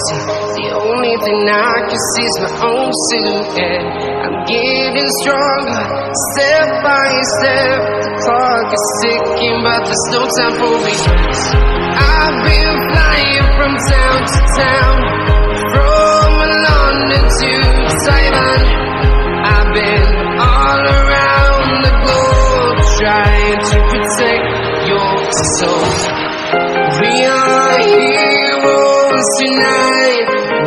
See, the only thing I can see is my own silhouette. I'm getting stronger, step by step. The clock is ticking, but there's no time for me. I've been flying from town to town, from London to Taiwan. I've been all around the globe, trying to protect your soul. We are heroes tonight.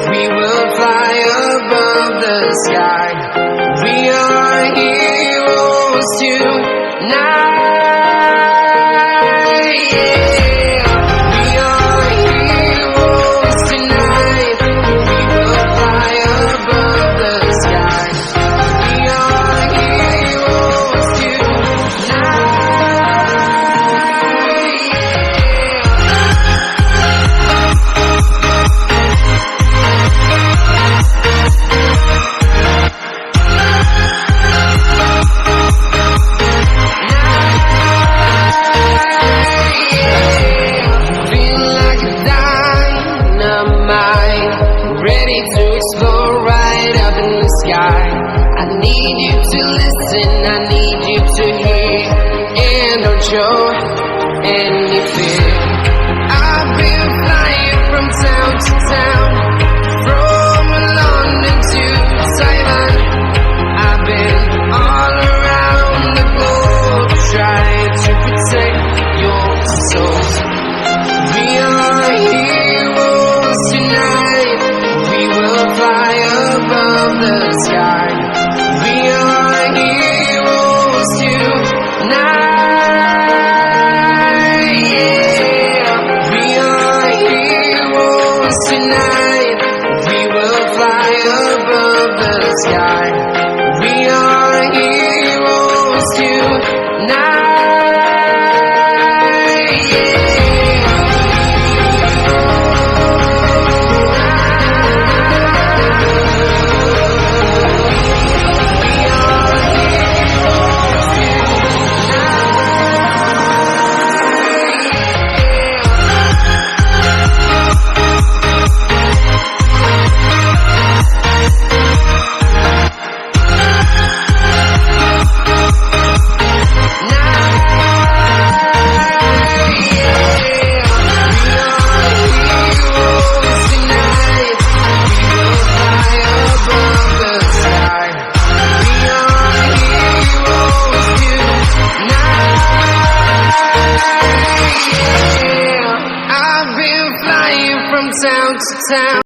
We will fly above the sky. We are heroes tonight. Yeah. We are heroes tonight. We will fly above the sky. We are heroes tonight. Ready to explore right up in the sky. I need you to listen, I need you to hear, and don't show any fear. I've been flying from town to town, from London to Taiwan. I've been all around the globe, trying to protect your soul. We are heroes tonight. We will fly above the sky. We are heroes tonight. Yeah. We are heroes tonight. We will fly above the sky. We are heroes tonight. I've been flying from town to town.